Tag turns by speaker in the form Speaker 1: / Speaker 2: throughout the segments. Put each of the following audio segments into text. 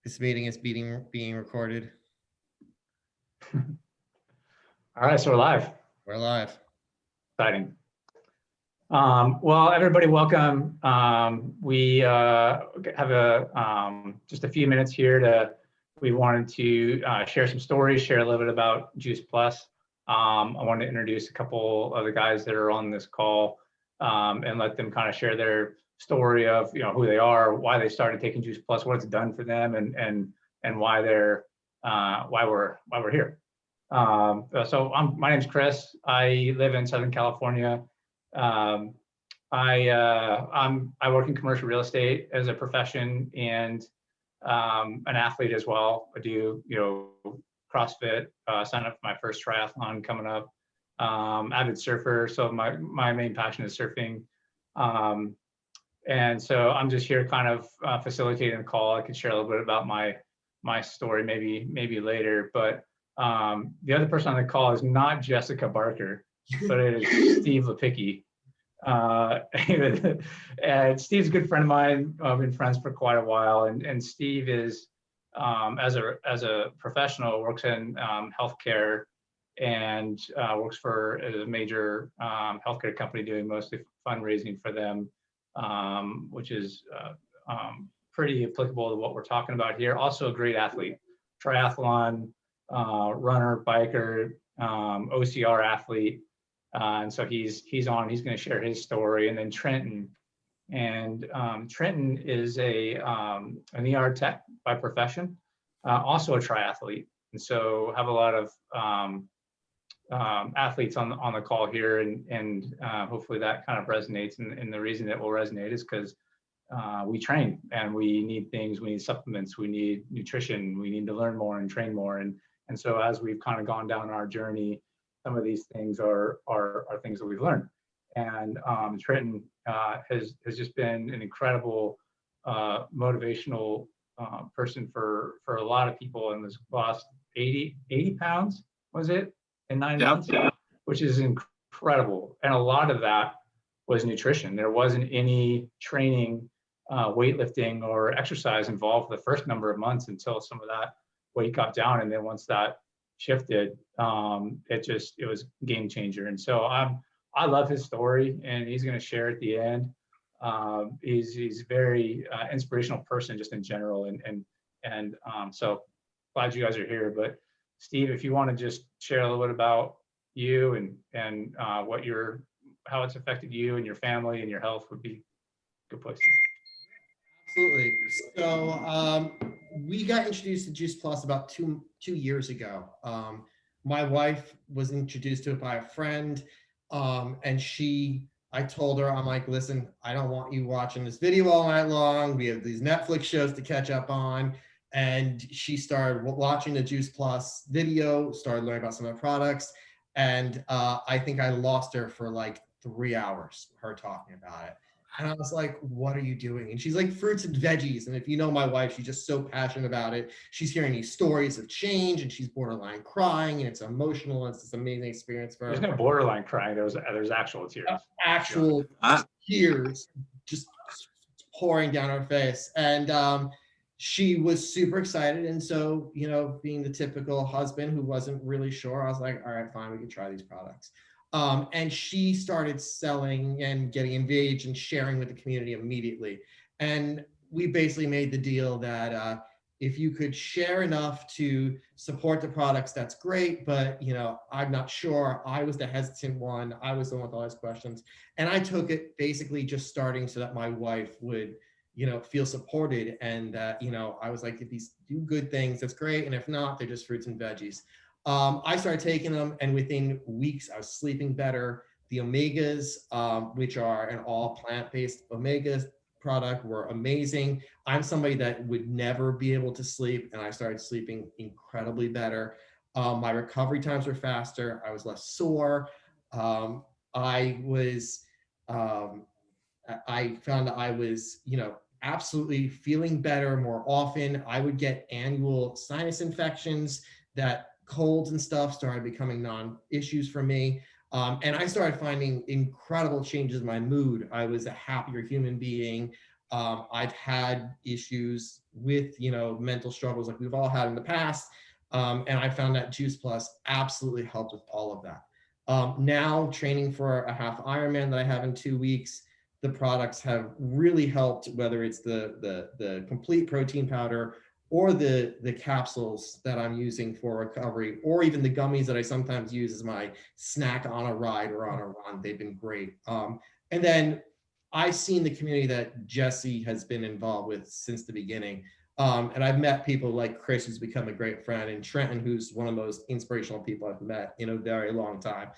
Speaker 1: This meeting is being recorded.
Speaker 2: All right, so we're live.
Speaker 1: We're live.
Speaker 2: Exciting. Well, everybody, welcome. We have just a few minutes here we wanted to share some stories, share a little bit about Juice Plus. I wanted to introduce a couple of the guys that are on this call and let them kind of share their story of who they are, why they started taking Juice Plus, what it's done for them, and why we're here. My name's Chris. I live in Southern California. I work in commercial real estate as a profession and an athlete as well. I do CrossFit. Signed up for my first triathlon coming up. Avid surfer, so my main passion is surfing. And so I'm just here kind of facilitating the call. I could share a little bit about my story maybe later, but the other person on the call is not Jessica Barker, but it is Steve Lepicki. And Steve's a good friend of mine. I've been friends for quite a while, and Steve is, as a professional, works in healthcare and works for a major healthcare company doing mostly fundraising for them, which is pretty applicable to what we're talking about here. Also a great athlete, triathlon, runner, biker, OCR athlete. And so he's going to share his story. And then Trenton. And Trenton is an ER tech by profession, also a triathlete. And so have a lot of athletes on the call here, and hopefully that kind of resonates. And the reason it will resonate is because we train and we need things, we need supplements, we need nutrition, we need to learn more and train more. And so as we've kind of gone down our journey, some of these things are things that we've learned. And Trenton has just been an incredible motivational person for a lot of people, and has lost 80 pounds, was it, in 9 months? Which is incredible. And a lot of that was nutrition. There wasn't any training, weightlifting or exercise involved for the first number of months until some of that weight got down. And then once that shifted, it was a game changer. And so I love his story, and he's going to share at the end. He's a very inspirational person just in general. And so glad you guys are here. But Steve, if you want to just share a little bit about you and how it's affected you and your family and your health, would be a good place to.
Speaker 1: Absolutely. So we got introduced to Juice Plus about two years ago. My wife was introduced to it by a friend, and I told her, I'm like, listen, I don't want you watching this video all night long. We have these Netflix shows to catch up on. And she started watching the Juice Plus video, started learning about some of the products. And I think I lost her for like 3 hours, her talking about it. And I was like, what are you doing? And she's like, fruits and veggies. And if you know my wife, she's just so passionate about it. She's hearing these stories of change, and she's borderline crying, and it's emotional. It's this amazing experience for her.
Speaker 2: There's no borderline crying. There's actual tears.
Speaker 1: Actual tears just pouring down her face. And she was super excited. And so, being the typical husband who wasn't really sure, I was like, all right, fine, we can try these products. And she started selling and getting engaged and sharing with the community immediately. And we basically made the deal that if you could share enough to support the products, that's great. But, I'm not sure. I was the hesitant one. I was the one with all those questions. And I took it basically just starting so that my wife would, feel supported. And, I was like, if these do good things, that's great. And if not, they're just fruits and veggies. I started taking them, and within weeks, I was sleeping better. The omegas, which are an all plant-based omega product, were amazing. I'm somebody that would never be able to sleep, and I started sleeping incredibly better. My recovery times were faster. I was less sore. I found that I was, absolutely feeling better more often. I would get annual sinus infections, that colds and stuff started becoming non-issues for me. And I started finding incredible changes in my mood. I was a happier human being. I've had issues with, mental struggles like we've all had in the past. And I found that Juice Plus absolutely helped with all of that. Now training for a half Ironman that I have in 2 weeks, the products have really helped, whether it's the complete protein powder or the capsules that I'm using for recovery, or even the gummies that I sometimes use as my snack on a ride or on a run. They've been great. And then I've seen the community that Jesse has been involved with since the beginning. And I've met people like Chris, who's become a great friend, and Trenton, who's one of the most inspirational people I've met in a very long time.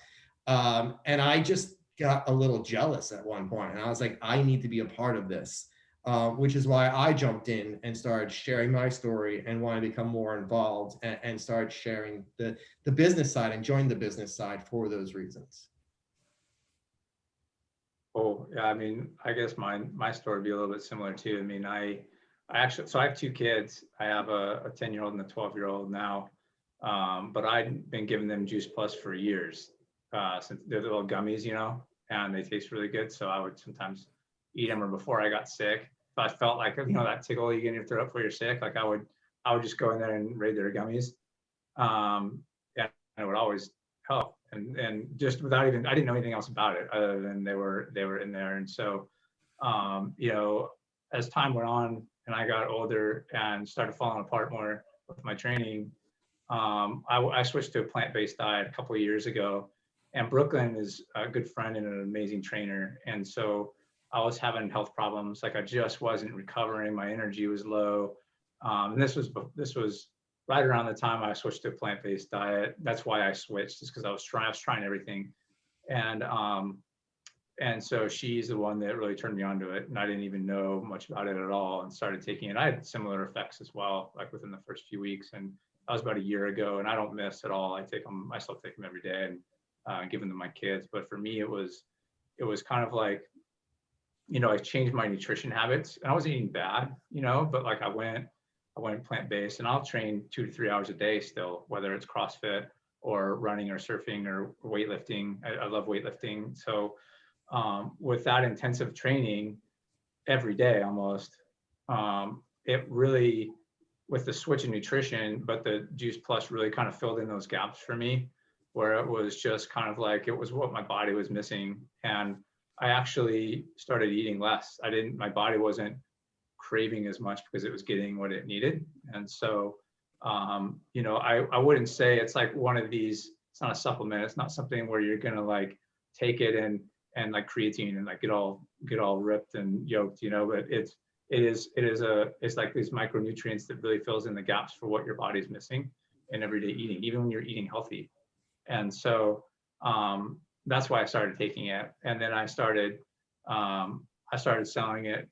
Speaker 1: And I just got a little jealous at one point, and I was like, I need to be a part of this, which is why I jumped in and started sharing my story and want to become more involved, and start sharing the business side and join the business side for those reasons.
Speaker 2: Oh, yeah, I mean, I guess my story would be a little bit similar too. I mean, I actually, so I have two kids. I have a 10-year-old and a 12-year-old now. But I've been giving them Juice Plus for years, since they're the little gummies, and they taste really good. So I would sometimes eat them, or before I got sick, if I felt like, that tickle you get in your throat before you're sick, like I would just go in there and raid their gummies. And it would always help. And just without even, I didn't know anything else about it other than they were in there. And so, as time went on and I got older and started falling apart more with my training, I switched to a plant-based diet a couple of years ago. And Brooklyn is a good friend and an amazing trainer. And so I was having health problems. Like I just wasn't recovering. My energy was low. And this was right around the time I switched to a plant-based diet. That's why I switched, just because I was trying everything. And so she's the one that really turned me onto it. And I didn't even know much about it at all, and started taking it. I had similar effects as well, like within the first few weeks. And that was about a year ago, and I don't miss at all. I still take them every day, and give them to my kids. But for me, it was kind of like, I changed my nutrition habits, and I wasn't eating bad, but like I went plant-based, and I'll train 2 to 3 hours a day still, whether it's CrossFit or running or surfing or weightlifting. I love weightlifting. So with that intensive training every day almost, it really, with the switch in nutrition, but the Juice Plus really kind of filled in those gaps for me, where it was just kind of like, it was what my body was missing. And I actually started eating less. My body wasn't craving as much because it was getting what it needed. And so, I wouldn't say it's like one of these, it's not a supplement. It's not something where you're going to like take it and like creatine and like get all ripped and yoked, but it's like these micronutrients that really fills in the gaps for what your body's missing in everyday eating, even when you're eating healthy. And so, that's why I started taking it. And then I started selling it,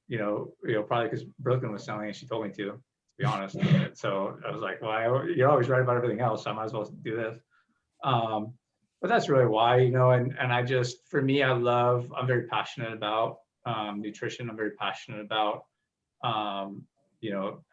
Speaker 2: probably because Brooklyn was selling it. She told me to be honest. So I was like, well, you're always right about everything else, so I might as well do this. But that's really why, and I just, for me, I'm very passionate about nutrition. I'm very passionate about,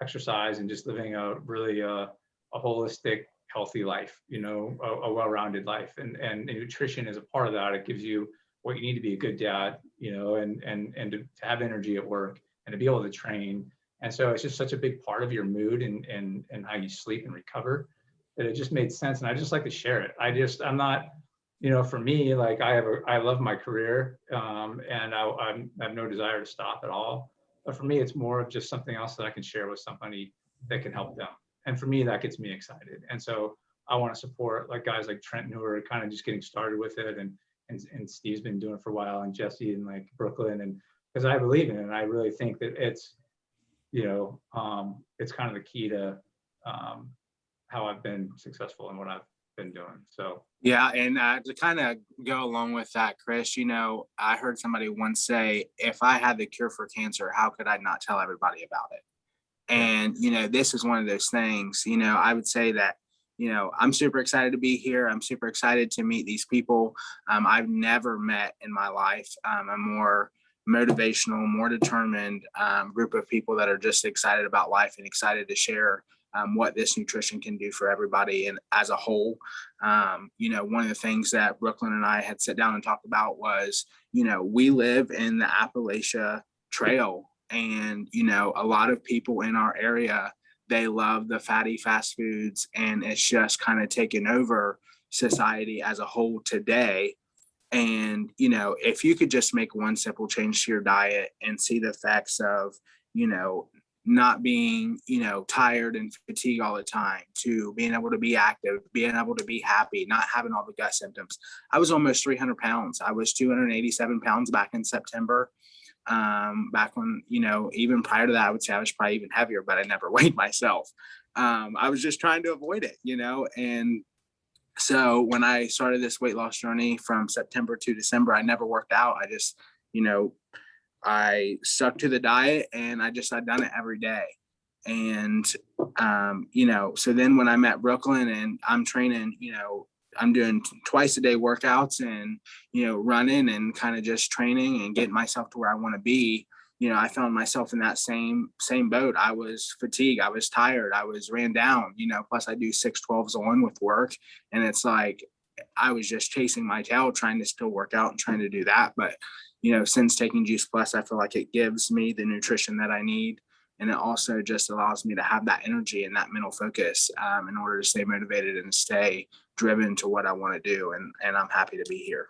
Speaker 2: exercise and just living a really a holistic, healthy life, a well-rounded life. And nutrition is a part of that. It gives you what you need to be a good dad, and to have energy at work and to be able to train. And so it's just such a big part of your mood and how you sleep and recover, that it just made sense. And I just like to share it. I'm not, for me, like I love my career, and I have no desire to stop at all. But for me, it's more of just something else that I can share with somebody that can help them. And for me, that gets me excited. And so I want to support like guys like Trenton, who are kind of just getting started with it, and Steve's been doing it for a while, and Jesse and like Brooklyn, and because I believe in it, and I really think that it's, it's kind of the key to how I've been successful in what I've been doing. So
Speaker 3: yeah, and to kind of go along with that, Chris, I heard somebody once say, if I had the cure for cancer, how could I not tell everybody about it? And this is one of those things. I would say that I'm super excited to be here. I'm super excited to meet these people I've never met in my life. A more motivational, more determined group of people that are just excited about life and excited to share what this nutrition can do for everybody and as a whole. One of the things that Brooklyn and I had sat down and talked about was, we live in the Appalachia Trail, And, you know, a lot of people in our area, they love the fatty fast foods, and it's just kind of taken over society as a whole today. And, you know, if you could just make one simple change to your diet and see the effects of, you know, not being, you know, tired and fatigued all the time, to being able to be active, being able to be happy, not having all the gut symptoms. I was almost 300 pounds. I was 287 pounds back in September. Back when, you know, even prior to that, I would say I was probably even heavier, but I never weighed myself. I was just trying to avoid it, you know. And so when I started this weight loss journey from September to December, I never worked out. I just, you know, I stuck to the diet, and I'd done it every day. And, you know, so then when I'm at Brooklyn and I'm training, you know, I'm doing twice a day workouts and, you know, running and kind of just training and getting myself to where I want to be. You know, I found myself in that same boat. I was fatigued. I was tired. I was ran down, you know, plus I do 6-12s on with work. And it's like, I was just chasing my tail, trying to still work out and trying to do that. But, you know, since taking Juice Plus, I feel like it gives me the nutrition that I need. And it also just allows me to have that energy and that mental focus in order to stay motivated and stay driven to what I want to do. And I'm happy to be here.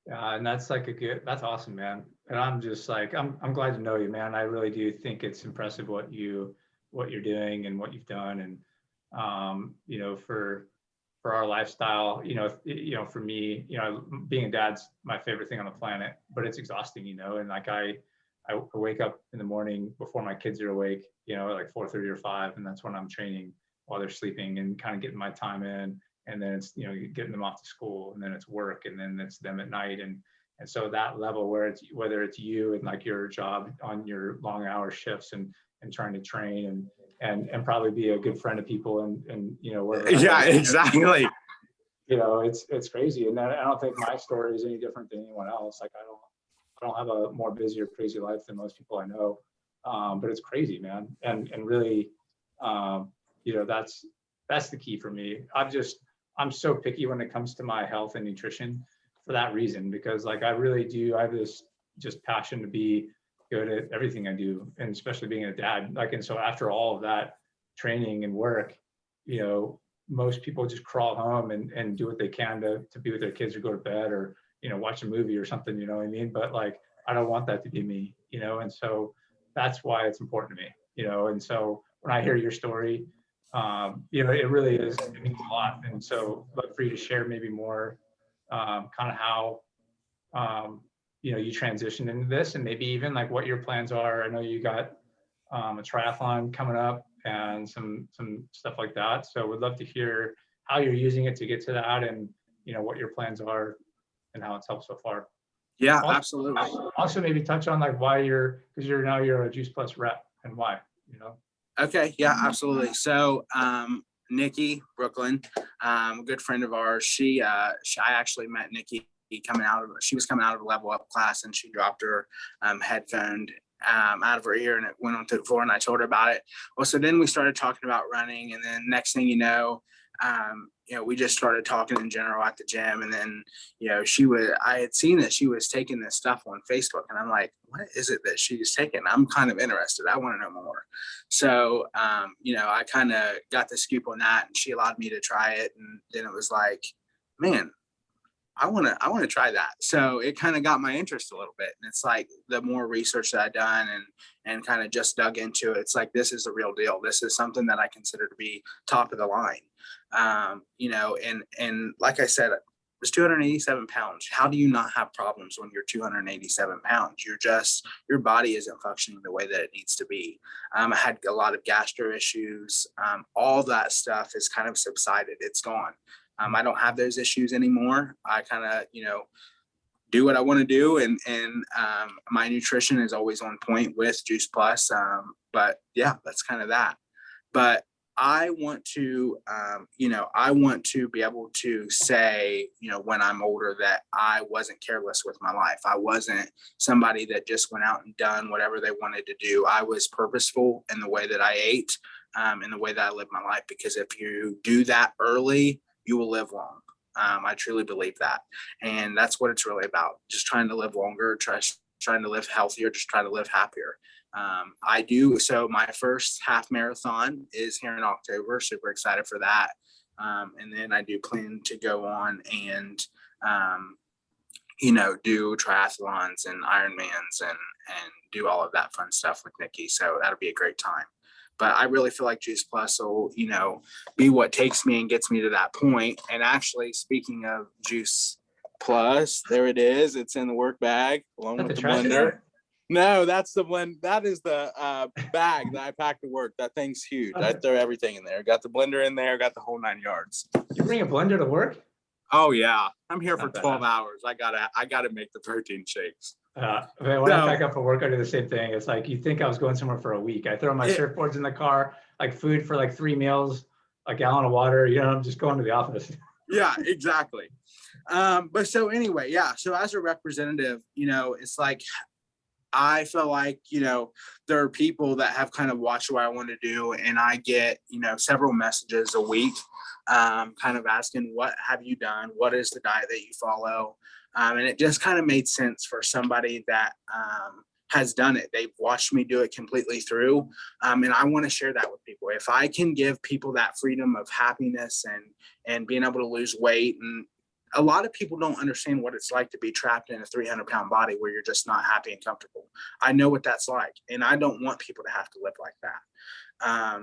Speaker 2: And that's like that's awesome, man. And I'm just like, I'm glad to know you, man. I really do think it's impressive what you're doing and what you've done. And, you know, for our lifestyle, you know, for me, you know, being a dad's my favorite thing on the planet, but it's exhausting, you know. And like, I wake up in the morning before my kids are awake, you know, like 4:30 or 5. And that's when I'm training while they're sleeping and kind of getting my time in. And then it's, you know, getting them off to school, and then it's work, and then it's them at night. And so that level where it's, whether it's you and like your job on your long hour shifts and trying to train and probably be a good friend to people and you know, wherever.
Speaker 3: Yeah, exactly.
Speaker 2: You know, it's crazy. And I don't think my story is any different than anyone else. Like I don't have a more busy or crazy life than most people I know. But it's crazy, man. And really, you know, that's the key for me. I'm so picky when it comes to my health and nutrition for that reason, because like I really do, I have this just passion to be good at everything I do, and especially being a dad. Like, and so after all of that training and work, you know, most people just crawl home and do what they can to be with their kids or go to bed or, you know, watch a movie or something, you know what I mean? But like, I don't want that to be me, you know? And so that's why it's important to me, you know? And so when I hear your story, you know, it really is, it means a lot. And so I'd love for you to share maybe more kind of how, you know, you transitioned into this, and maybe even like what your plans are. I know you got a triathlon coming up and some stuff like that. So we'd love to hear how you're using it to get to that, and, you know, what your plans are and how it's helped so far.
Speaker 3: Yeah, absolutely.
Speaker 2: Also maybe touch on like why because you're a Juice Plus rep, and why, you know?
Speaker 3: Okay. Yeah, absolutely. So, Nikki Brooklyn, a good friend of ours, I actually met Nikki she was coming out of a level up class, and she dropped her headphone out of her ear, and it went onto the floor, and I told her about it. Well, so then we started talking about running, and then next thing you know, we just started talking in general at the gym. And then, I had seen that she was taking this stuff on Facebook, and I'm like, what is it that she's taking? I'm kind of interested. I want to know more. So, I kind of got the scoop on that, and she allowed me to try it. And then it was like, man, I want to try that. So it kind of got my interest a little bit. And it's like, the more research that I've done and kind of just dug into it, it's like, this is the real deal. This is something that I consider to be top of the line. And like I said, I was 287 pounds. How do you not have problems when you're 287 pounds? Your body isn't functioning the way that it needs to be. I had a lot of gastro issues. All that stuff is kind of subsided. It's gone. I don't have those issues anymore. I kind of, do what I want to do. And my nutrition is always on point with Juice Plus. But yeah, that's kind of that. But I want to be able to say, when I'm older, that I wasn't careless with my life. I wasn't somebody that just went out and done whatever they wanted to do. I was purposeful in the way that I ate, in the way that I lived my life. Because if you do that early, you will live long. I truly believe that. And that's what it's really about. Just trying to live longer, trying to live healthier, just try to live happier. So my first half marathon is here in October. Super excited for that. And then I do plan to go on and, do triathlons and Ironmans and do all of that fun stuff with Nikki. So that'll be a great time. But I really feel like Juice Plus will, be what takes me and gets me to that point. And actually, speaking of Juice Plus, there it is. It's in the work bag along with the blender. No, that's the blend. That is the bag that I packed to work. That thing's huge. I throw everything in there. Got the blender in there. Got the whole 9 yards.
Speaker 2: You bring a blender to work?
Speaker 3: Oh yeah, I'm here for 12 hours. I gotta make the protein shakes.
Speaker 2: When I pack up for work, I do the same thing. It's like, you think I was going somewhere for a week. I throw my surfboards in the car, like food for like 3 meals, a gallon of water. I'm just going to the office.
Speaker 3: Yeah, exactly. But so anyway, yeah. So as a representative, it's like, I feel like, there are people that have kind of watched what I want to do, and I get, several messages a week, kind of asking, what have you done? What is the diet that you follow? And it just kind of made sense for somebody that has done it. They've watched me do it completely through. And I want to share that with people. If I can give people that freedom of happiness and being able to lose weight, and a lot of people don't understand what it's like to be trapped in a 300-pound body where you're just not happy and comfortable. I know what that's like, and I don't want people to have to live like that.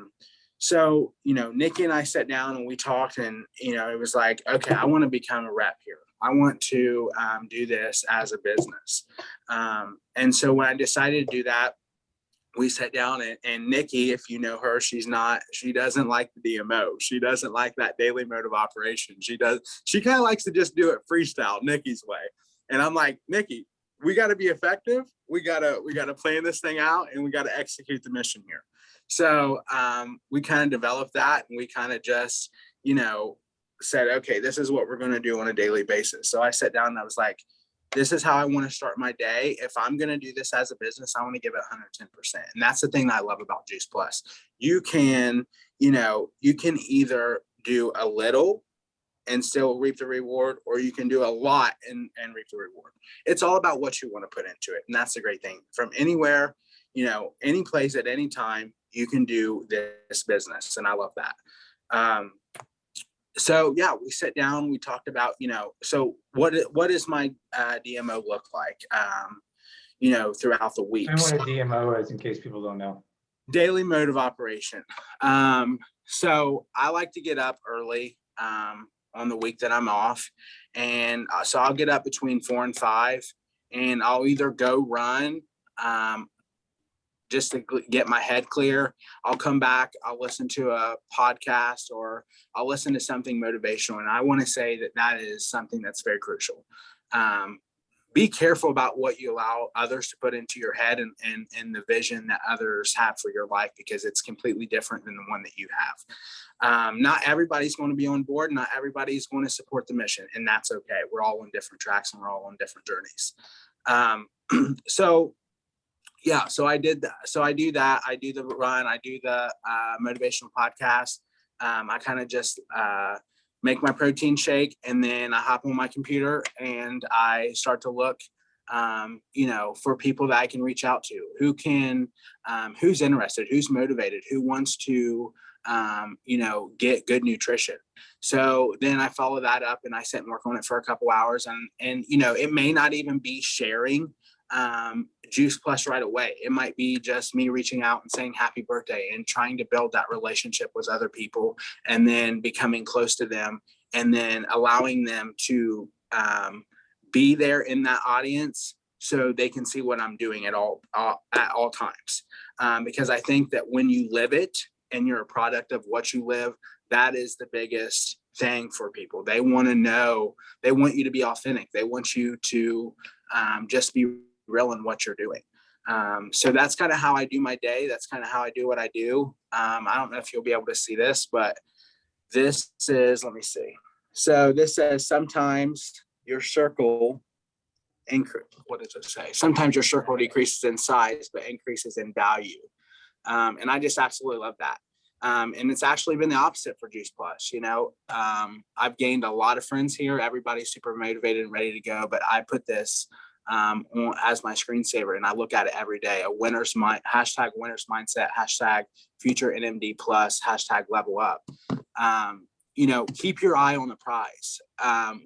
Speaker 3: So, Nikki and I sat down and we talked, and, it was like, okay, I want to become a rep here. I want to do this as a business. And so when I decided to do that, we sat down, and Nikki, if you know her, she doesn't like the DMO. She doesn't like that daily mode of operation. She kind of likes to just do it freestyle, Nikki's way. And I'm like, Nikki, we got to be effective. We got to plan this thing out, and we got to execute the mission here. So we kind of developed that, and we kind of just, said, okay, this is what we're going to do on a daily basis. So I sat down and I was like, this is how I want to start my day. If I'm going to do this as a business, I want to give it 110%. And that's the thing that I love about Juice Plus. You can either do a little and still reap the reward, or you can do a lot and reap the reward. It's all about what you want to put into it. And that's the great thing. From anywhere, any place at any time, you can do this business. And I love that. So yeah, we sat down, we talked about, so what does my DMO look like, throughout the week.
Speaker 2: And what a DMO is, in case people don't know.
Speaker 3: Daily mode of operation. So I like to get up early on the week that I'm off. And so I'll get up between 4 and 5, and I'll either go run, just to get my head clear. I'll come back, I'll listen to a podcast, or I'll listen to something motivational. And I want to say that is something that's very crucial. Be careful about what you allow others to put into your head and the vision that others have for your life, because it's completely different than the one that you have. Not everybody's going to be on board. Not everybody's going to support the mission, and that's okay. We're all on different tracks, and we're all on different journeys. So I did that. So I do that. I do the run. I do the motivational podcast. I kind of just make my protein shake, and then I hop on my computer and I start to look, for people that I can reach out to, who's interested, who's motivated, who wants to, get good nutrition. So then I follow that up, and I sit and work on it for a couple hours, and it may not even be sharing Juice Plus right away. It might be just me reaching out and saying happy birthday, and trying to build that relationship with other people, and then becoming close to them, and then allowing them to be there in that audience so they can see what I'm doing at all times. Because I think that when you live it and you're a product of what you live, that is the biggest thing for people. They want to know, they want you to be authentic. They want you to just be real in what you're doing. So that's kind of how I do my day. That's kind of how I do what I do. I don't know if you'll be able to see this, but this is, let me see. So this says, sometimes your circle what does it say? Sometimes your circle decreases in size, but increases in value. And I just absolutely love that. And it's actually been the opposite for Juice Plus. I've gained a lot of friends here. Everybody's super motivated and ready to go, but I put this as my screensaver, and I look at it every day. A winner's mind, hashtag winners mindset, hashtag future NMD plus, hashtag level up. You know, keep your eye on the prize.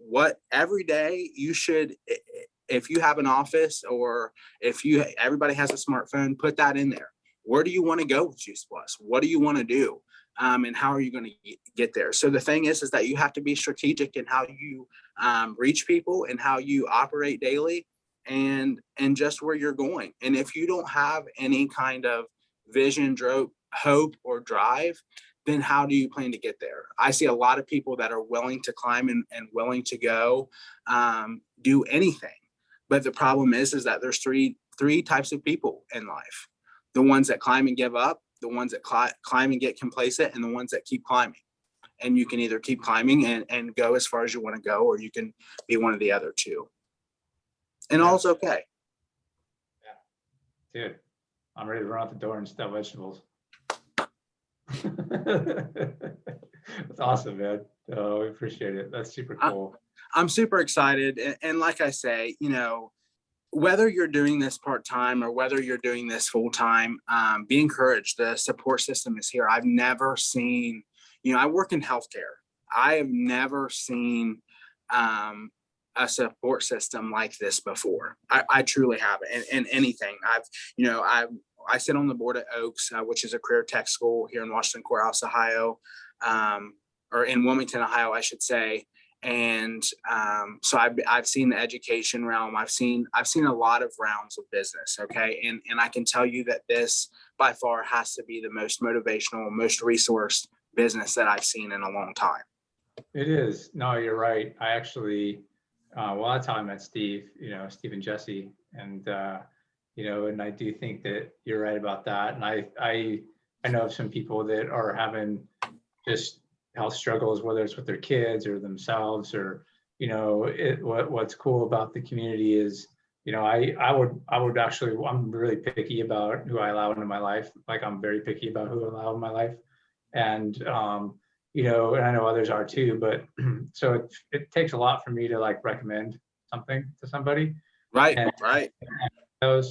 Speaker 3: What every day you should, if you have an office or if everybody has a smartphone, put that in there. Where do you want to go with Juice Plus? What do you want to do? And how are you going to get there? So the thing is that you have to be strategic in how you reach people and how you operate daily and just where you're going. And if you don't have any kind of vision, hope, or drive, then how do you plan to get there? I see a lot of people that are willing to climb and willing to go do anything. But the problem is that there's three types of people in life. The ones that climb and give up, the ones that climb and get complacent, and the ones that keep climbing. And you can either keep climbing and go as far as you want to go, or you can be one of the other two. And all's okay.
Speaker 2: Yeah. Dude, I'm ready to run out the door and sell vegetables. That's awesome, man. Oh, we appreciate it. That's super cool.
Speaker 3: I'm super excited. And like I say, you know, whether you're doing this part-time or whether you're doing this full-time, be encouraged. The support system is here. I've never seen, you know, I work in healthcare. I have never seen a support system like this before. I truly haven't. And anything. I sit on the board at Oaks, which is a career tech school here in Washington Courthouse, Ohio, or in Wilmington, Ohio, I should say. And so I've seen the education realm. I've seen a lot of rounds of business. Okay. And I can tell you that this by far has to be the most motivational, most resourced business that I've seen in a long time.
Speaker 2: It is. No, you're right. I actually, well, that's how I met Steve, Steve and Jesse. And, and I do think that you're right about that. And I know of some people that are having just health struggles, whether it's with their kids or themselves, or, what's cool about the community is, I would actually, I'm really picky about who I allow into my life. Like I'm very picky about who I allow in my life. And, and I know others are too, but so it takes a lot for me to like recommend something to somebody.
Speaker 3: Right.
Speaker 2: And,
Speaker 3: right.
Speaker 2: And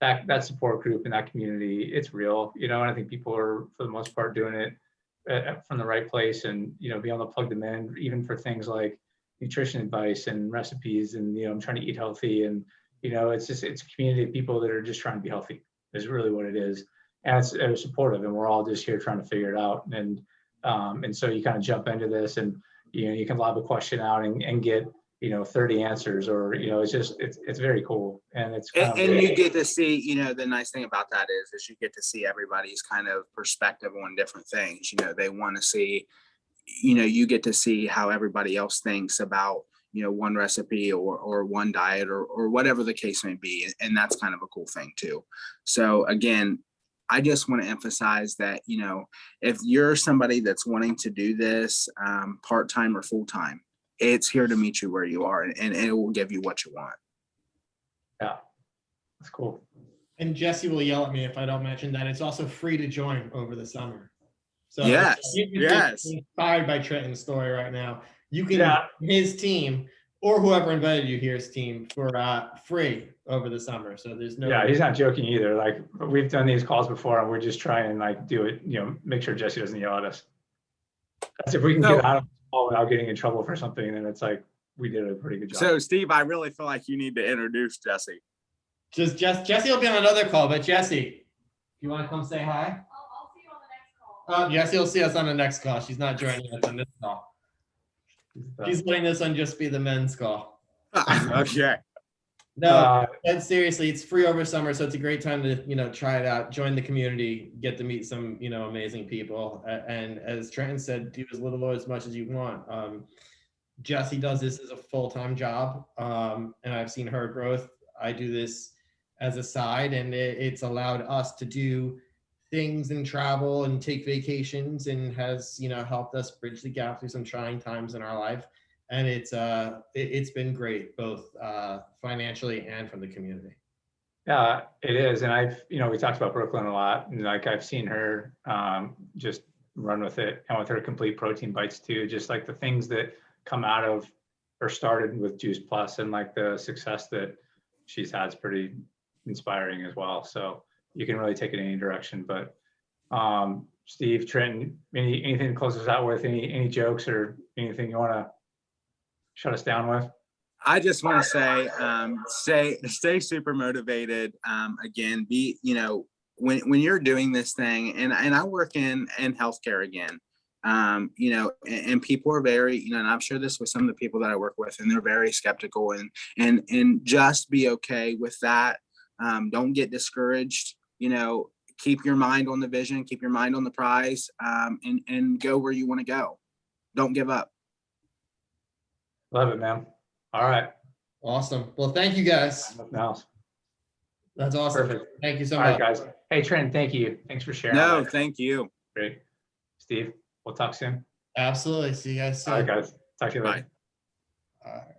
Speaker 2: that support group in that community, it's real, and I think people are for the most part doing it from the right place, and be able to plug them in, even for things like nutrition advice and recipes, and I'm trying to eat healthy, and it's a community of people that are just trying to be healthy is really what it is, and it's supportive, and we're all just here trying to figure it out, and so you kind of jump into this, and you can lob a question out and get 30 answers, or it's very cool, and it's
Speaker 3: and you get to see the nice thing about that is you get to see everybody's kind of perspective on different things. They want to see you get to see how everybody else thinks about one recipe or one diet or whatever the case may be, and that's kind of a cool thing too. So again, I just want to emphasize that if you're somebody that's wanting to do this part-time or full-time, it's here to meet you where you are, and it will give you what you want.
Speaker 2: Yeah, that's cool.
Speaker 1: And Jesse will yell at me if I don't mention that it's also free to join over the summer. So
Speaker 3: yes,
Speaker 1: yes. Inspired by Trenton's story right now. You can his team or whoever invited you here's team for free over the summer. So there's no.
Speaker 2: Yeah, he's not joking either. Like we've done these calls before, and we're just trying and like do it. Make sure Jesse doesn't yell at us. That's if we can get out of without getting in trouble for something, then it's like we did a pretty good job.
Speaker 3: So Steve, I really feel like you need to introduce Jesse.
Speaker 1: Jesse will be on another call, but Jesse, you want to come say hi?
Speaker 4: I'll see you on the next call.
Speaker 1: Jesse will see us on the next call. She's not joining us on this call. She's letting this one just be the men's call.
Speaker 3: Okay.
Speaker 1: No, and seriously, it's free over summer, so it's a great time to try it out, join the community, get to meet some amazing people, and as Trenton said, do as little or as much as you want. Jesse does this as a full-time job, and I've seen her growth. I do this as a side, and it's allowed us to do things and travel and take vacations, and has helped us bridge the gap through some trying times in our life. And it's been great, both financially and from the community.
Speaker 2: Yeah, it is. And we talked about Brooklyn a lot, and like I've seen her just run with it, and with her complete protein bites too, just like the things that come out of or started with Juice Plus, and like the success that she's had is pretty inspiring as well. So you can really take it in any direction. But Steve, Trenton, anything to close us out with? Any jokes or anything you want to shut us down with?
Speaker 3: I just want to say, stay super motivated. Again, be, when you're doing this thing, and I work in healthcare again, and people are very, and I'm sure this with some of the people that I work with, and they're very skeptical, and just be okay with that. Don't get discouraged, keep your mind on the vision, keep your mind on the prize, and go where you want to go. Don't give up.
Speaker 2: Love it, man. All right.
Speaker 1: Awesome. Well, thank you guys.
Speaker 2: Nothing else.
Speaker 1: That's awesome.
Speaker 2: Perfect.
Speaker 1: Thank you so
Speaker 2: All
Speaker 1: much.
Speaker 2: right, guys. Hey, Trent, thank you. Thanks for sharing.
Speaker 3: No,
Speaker 2: that.
Speaker 3: thank you.
Speaker 2: Great. Steve, we'll talk soon.
Speaker 1: Absolutely. See you guys soon.
Speaker 2: All right, guys. Talk to you later.
Speaker 3: Bye.
Speaker 1: All right.